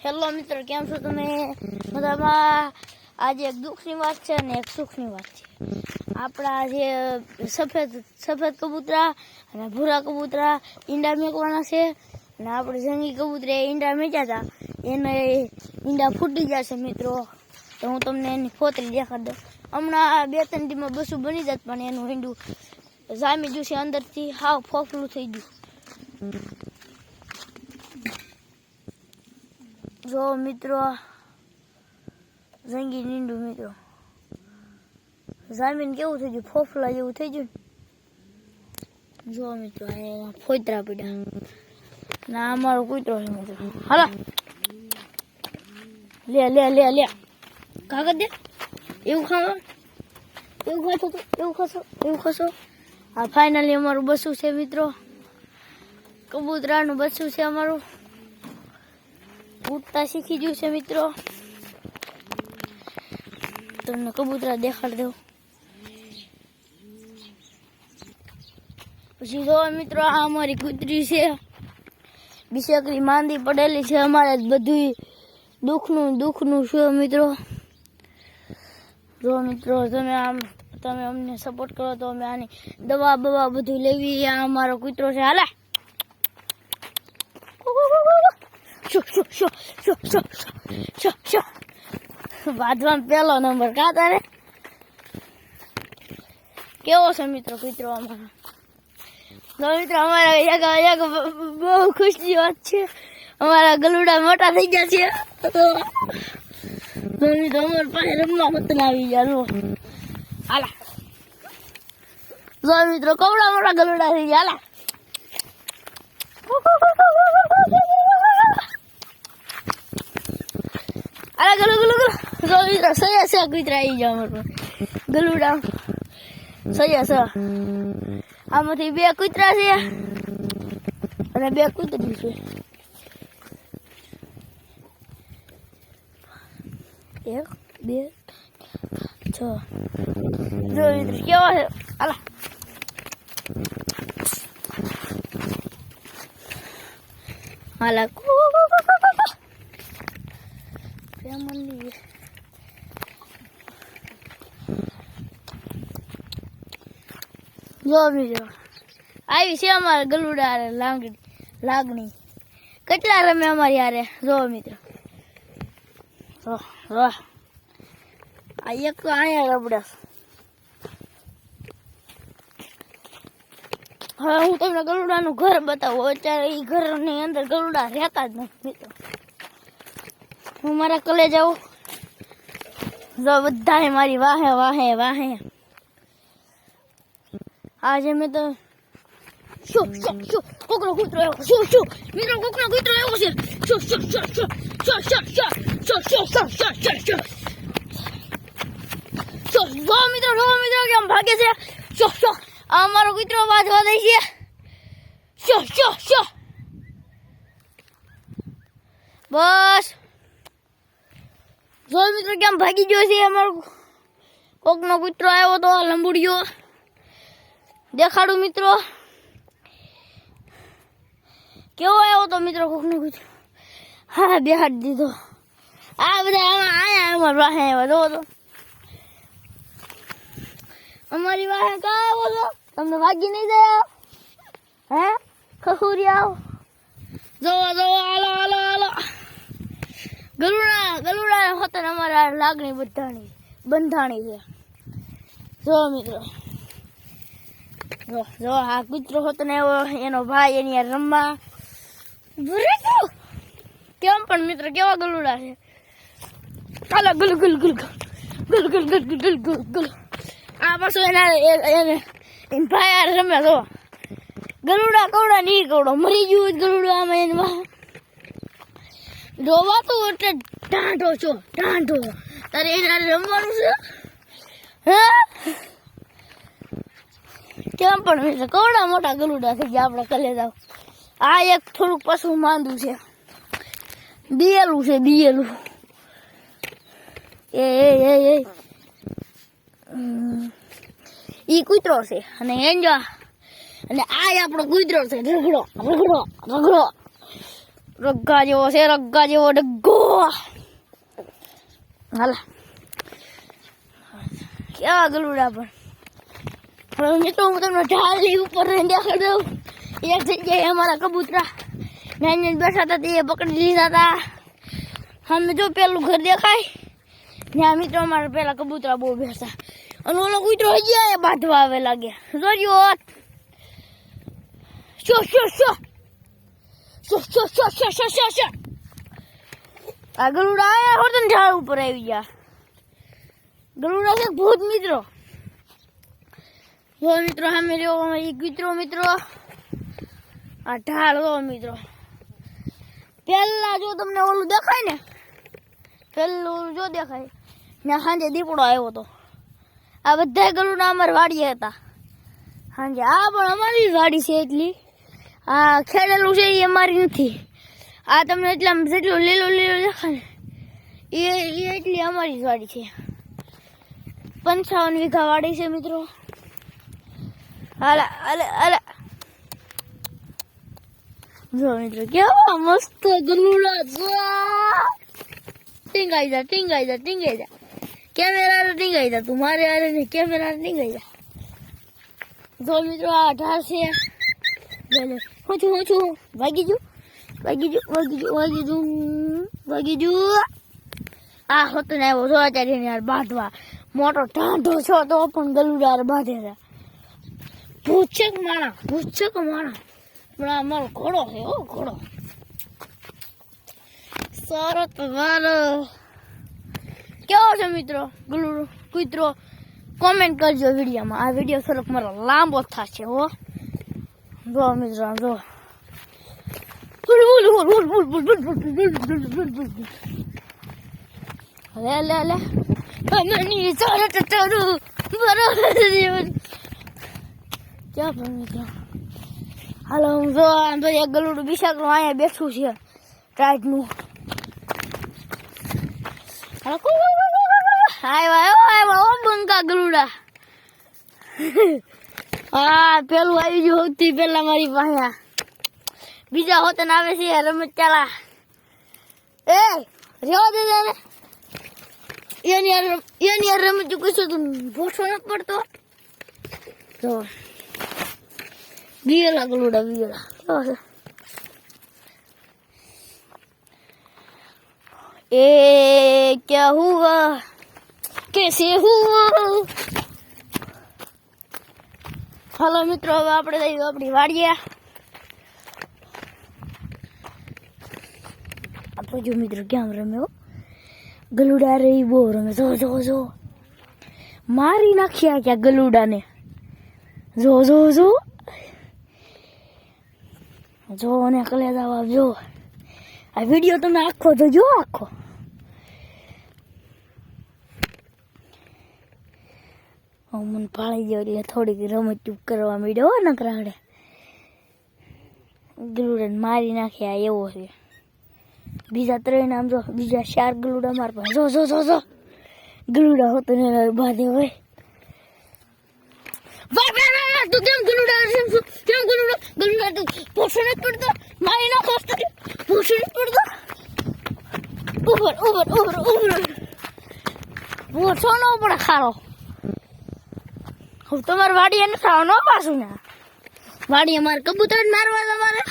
Hello મિત્રો, કેમ છો તમે? બધામાં આજે એક દુઃખની વાત છે અને એક સુખની વાત છે. આપણા જે સફેદ કબૂતરા અને ભૂરા કબૂતરા ઈંડા મેકવાના છે અને આપણે જંગી કબૂતરા ઈંડા મેક્યા હતા, એને ઈંડા ફૂટી જશે મિત્રો. તો હું તમને એની ફોતરી દેખાડ દઉં. હમણાં 2-3 દીમાં બસું બની જત, પણ એનું ઈંડું જામી ગયું છે અંદરથી, હાવ ફોફલું થઈ ગયું. જો મિત્રો, જંગી નીંડું મિત્રો જામીન કેવું થઈ ગયું, ફોફલા જેવું થઈ ગયું. જો મિત્રો, આ ફોતરા પડ્યા ના, અમારો કૂતરો છે મિત્રો. હાલો લે લે લે લે કાગળ દે. એવું ખાવા, એવું ખાશો. આ ફાઇનલી અમારું બસું છે મિત્રો, કબૂતરાનું બસું છે અમારું. ઉડતા શીખી ગયું છે મિત્રો. તમને કબૂતરા દેખાડ દઉં. પછી જો મિત્રો, આ અમારી કૂતરી છે, બિચારી માંદી પડેલી છે. અમારે બધું દુઃખનું છે મિત્રો. જો મિત્રો, તમે અમને સપોર્ટ કરો તો અમે આની દવા બધું લેવી. આ અમારો કૂતરો છે. હાલા બાંધવામાં પેલો નંબર કા તારે. કેવો છે મિત્રો કૂતરો અમારો? મિત્રો, અમારા બહુ ખુશની વાત છે, અમારા ગલુડા મોટા થઈ ગયા છે. તો મિત્રો, અમારા પાસે રમવા વતન આવી ગયા. હાલા જો મિત્રો, કવડા મોટા ગલુડા થઈ ગયા. હાલા ગલુ જો મિત્રો, સયા કૂતરા આવી ગયા અમારા ગલુડા. સયા આમાંથી 2 કૂતરા છે અને 2 કૂતરી છે. 1 2 6 જો મિત્રો કેવા છે. હાલા હાલા ફેમિલી. જો મિત્રો, આવી છે અમારા ગલુડા લાગણી. કેટલા રમે અમારી યારે. જો મિત્રો, આ એક તો અહીંયા રબડા. હવે હું તમને ગલુડાનું ઘર બતાવું. અત્યારે એ ઘરની અંદર ગલુડા રહેતા જ નથી મિત્રો. હું મારા કલે જાઉં. જો બધા મારી વાહે. આજે મેં તો કોકનો કૂતરો આવ્યો. મિત્રો, કોકનો કૂતરો આવ્યો છે. જો મિત્રો કેમ ભાગે છે. આ અમારો કૂતરો બાજવા દે છે. બસ જો મિત્રો, કેમ ભાગી ગયો છે અમારો કોકનો કૂતરો આવ્યો તો લંબુડિયો. દેખાડું મિત્રો, કેવો આવ્યો તો મિત્રો કોકનો કૂતરો. હા, બેહાડી દીધો. આ બધા આયા અમારી વાહે આવ્યા. જોવો તો અમારી વાહે કા આવ્યો છો? તમને ભાગી નહીં જાય? હે ખસુરી આવો. જોવો હાલો ગલુડા હોતન અમારા લાગણી બંધાણી છે. જો મિત્રો, જો આ કૂતરો હોતો ને એનો ભાઈ એની યાર રમવા. કેમ પણ મિત્રો, કેવા ગલુડા છે. હાલો ગલ. આ પાછું એને ભાઈ યાર રમે. જો ગલુડા કવડા નહીં કવડો મરી ગયું ગલુડા. આમાં એમાં જોવા તો એટલે ટાંઢો તારે એને રમવાનું છે. હે કેમ પણ મિત્રો, કવડા મોટા ગલુડા થઈ ગયા. આપણે કલે જાવ. આ એક થોડુંક પશુ માંદું છે, દિયેલું છે. ઈ કૂતરો છે અને આ આપણો કૂતરો છે. રગડો રગ્ગા જેવો છે, રગ્ગા જેવો ડગ્ગો. હાલા કેવા ગલુડા પણ હવે મિત્રો હું તમને ઢાલી ઉપર દેખાડ દઉં. એક જગ્યાએ અમારા કબૂતરા નાની બેઠા હતા તે પકડી લીધા હતા. અમે જો પેલું ઘર દેખાય ત્યાં મિત્રો અમારા પેલા કબૂતરા બહુ બેસતા અને ઓલો કૂતરો હજી બાંધવા આવે લાગ્યા. જોજો આ ગલુડા આયા હોત ને ઢાળ ઉપર આવી ગયા. ગલુડા છે ભૂત મિત્રો. જો મિત્રો સામે રહ્યો એ કૂતરો મિત્રો. આ ઢાળ હો મિત્રો. પેલા જો તમને ઓલું દેખાય ને પેલું જો દેખાય ને સાંજે દીપડો આવ્યો હતો. આ બધા ગલુડા અમારી વાડીએ હતા સાંજે. આ પણ અમારી જ વાડી છે એટલી. આ ખેડેલું છે એ અમારી નથી. આ તમને એટલા જેટલું લીલું લીલું દેખાય ને એ એટલી અમારી જ વાડી છે. 55 વીઘા વાડી છે મિત્રો. હાલા હાલા હાલા જો મિત્રો કેવા મસ્ત ગલુડા. ટીંગાઈ જા ટીંગાઈ જા ટીંગાઈ જા. કેમેરા ટીંગાઈ જા તું મારે આરે ને કેમેરા ટીંગાઈ જા. જો મિત્રો આ ઢાળ છે. હું છું ભાગી જુ આ હોતો ને આવ્યો જો અત્યારે યાર બાંધવા. મોટો ઢાંઢો છો તો પણ ગલુડા બાંધે છે. ભૂચક માણા પણ આ મારો ઘોડો છે. ઓ ઘોડો સારો તમારો કેવો છે મિત્રો ગલુડો કૂતરો કોમેન્ટ કરજો વિડીયોમાં. આ વિડીયો થોડોક મારો લાંબો થશે હો. જો મિત્રો જો લે મની ચાલો ચચારું બરોબર ક્યાં પણ મિત્રો. હાલો હું જો આમ તો એક ગલુડું બિસાકરું અહીંયા બેઠું છે ટાઈટનું. હાલો બંકા ગલુડા. હા પેલું આવી ગયું સૌથી પેલા મારી પાસે. બીજા હોત ને આવે છે રમત ચાલા. એ રેવા દે ને એની રમત કશું તું ભોઠો નથી પડતો. તો બીએલા ગલુડા બીએલા કેવા છે. એ ક્યા હુઆ કેસે હુઆ. હાલો મિત્રો હવે આપણે જઈએ આપણી વાડીએ. આપણે જો મિત્રો ક્યાં રમે ગલુડા રે બહુ રમે. જો મારી નાખ્યા ક્યાં ગલુડાને. જો ને કલેજા જો આ વિડીયો તમે આખો તો જો આખો. મને પાળી ગયો એટલે થોડીક રમત ચૂપ કરવા માંડ્યો નકરાડે. ગલુડાને મારી નાખ્યા એવો છે. બીજા 3 આમ જો બીજા 4 ગલુડા માર પાસે. જો ગલુડા હોતો ને બાંધે હોય. તું કેમ ગલુડા તું પોષણ જ પડતો મારી નાખો. પોષણ જ પડતો ઉપર પોષો નો પડે ખારો. હું તમારે વાડીએ ન ખાવાનો પાછું ને વાડી અમારે કબૂતર મારવા. તમારે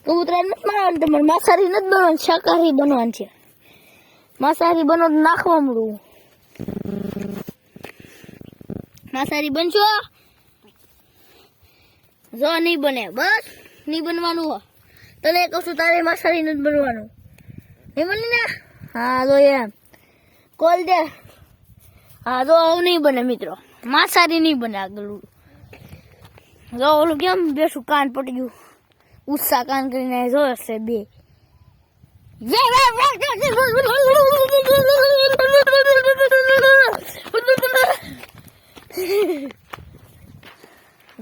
કબૂતર નથી મારવાનું. તમારે માંસાહારી નથી બનવાનું શાકાહારી બનવાનું છે. માંસાહારી બનો તો નાખવા મળવું. માંસાહારી બનશો જો નહીં બને બસ નહીં બનવાનું હો. તને કહું છું તારે માંસાહારી નથી બનવાનું. નહીં બની ને. હા જો એમ કોલ દે. હા જો આવું નહીં બને મિત્રો. માંસાહારી નહીં બને આ ગલુડું. જો ઓલું કેમ બેસું કાન પડી ગયું. ઉત્સાહ કાન કરીને જોયો છે 2.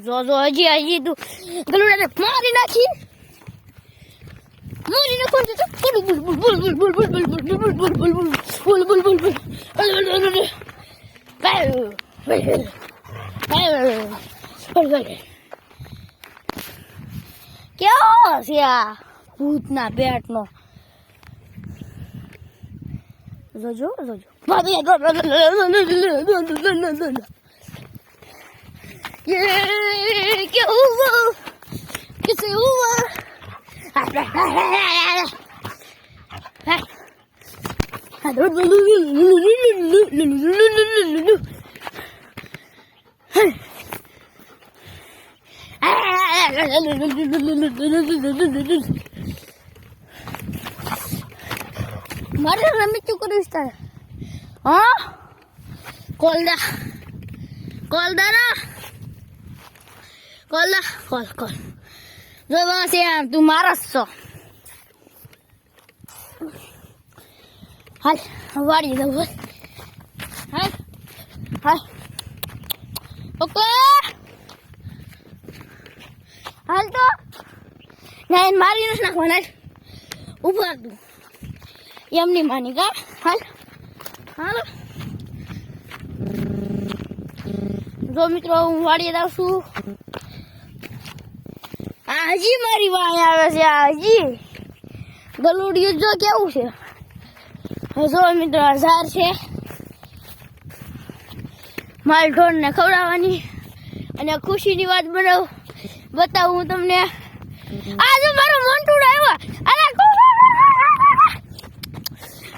જો હજી તું ગલુડાને મારી નાખી. મારી નાખો કેવો છે આ ભૂતના પેટનો. જોજો ये क्या हुआ किसे हुआ मारे रमी चुक रही हाँ कॉल दा ना कॉल जो वहां से तू मारा सो हाल वाड़ी दो हाल हाल ओके हाल तो नहीं मारी न नाखवाना ऊपर तू એમની માની કા હાલ હાલ જો મિત્રો હું વાડીએ જાઉં છું આ હજી મારી વાય આવે છે આ હજી ગલુડિયું જો કેવું છે જો મિત્રો આ ઝાડ છે માલ ઢોરને ખવડાવવાની અને ખુશીની વાત બતાવું હું તમને આજે મારો મોન્ટુડો આવ્યો અરે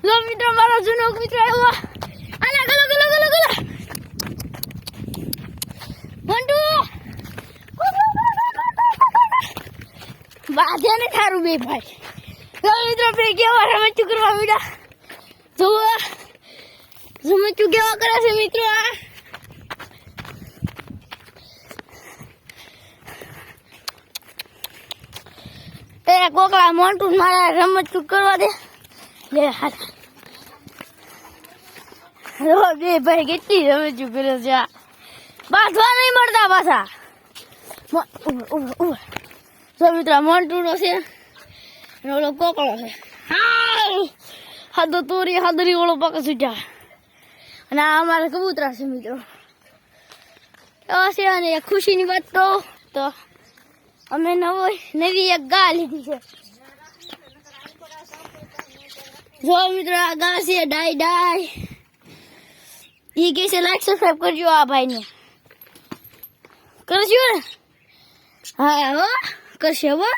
લો મિત્રો મારો જૂનો મિત્ર આવ્યો અલા ગલો મોન્ટુ બાધે ને થારું બે ભાઈ લો મિત્રો બે કેવા રમચું કરવા મીડા જુઓ રમચું કેવા કરે છે મિત્રો આ તે કોકલા મોન્ટુ મારા રમચું કરવા દે લે હાથ બે ભાઈ કેટલી રમચું કરે છે બાંધવા નહીં મળતા પાછા જો મિત્ર મોન્ટુનો છે અને ઓલો કોકળો છે હાદો તોરી હાદરી ઓળો પાક છૂટ્યા અને આ અમારા કબૂતરા છે મિત્રો એવા છે અને ખુશીની વાત તો અમે નવી એક ગા લીધી છે જો મિત્રો આ ગા છે ડાઈ એ કે છે લાઈક સબસ્ક્રાઈબ કરજો આ ભાઈને કરજો ને હા હો કરશે હો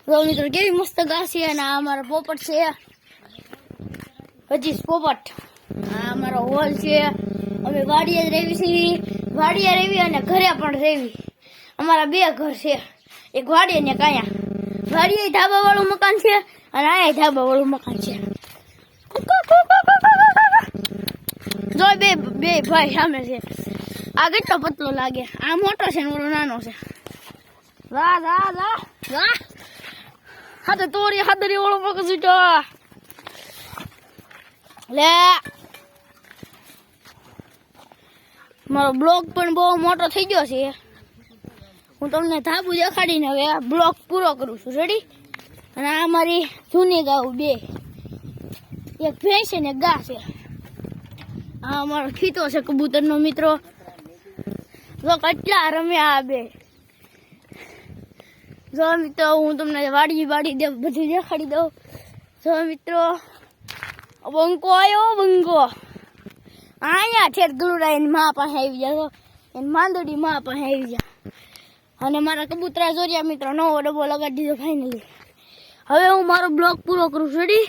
જો મિત્રો કેવી મસ્ત ગા છે અને આ અમારો પોપટ છે હજી પોપટ આ અમારો હોલ છે અમે વાડીએ રેવી અને ઘરે પણ રેવી અમારા બે ઘર છે એક વાડીએ ને કાયા વાડીએ ધાબા વાળું મકાન છે અને આ ધાબા વાળું મકાન છે જો બે ભાઈ સામે છે આ કેટલો પતલો લાગે આ મોટો છે ને ઓલો નાનો છે વા હા તો તોરી હાદરી ઓળો પગ છૂટો લે મારો બ્લોગ પણ બહુ મોટો થઈ ગયો છે હું તમને ધાબુ દેખાડીને હવે આ બ્લોગ પૂરો કરું છું રેડી અને આ મારી જૂની ગાઉ બે એક ભેંસ ને ગા છે આ અમારો ખીતો છે કબૂતરનો મિત્રો જો કેટલા રમ્યા આ બે જો મિત્રો હું તમને વાડી બધું દેખાડી દઉં જો મિત્રો બંકો આવ્યો બંકો અહીંયા ઠેર ગલુડા એની મા પાસે આવી જાય એની માંદોડી મા પાસે આવી જાય અને મારા કબૂતરા જોરિયા મિત્રો નવો ડબ્બો લગાડી દીધો ફાઇનલી હવે હું મારો બ્લોગ પૂરો કરું છું રેડી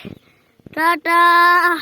ટાટા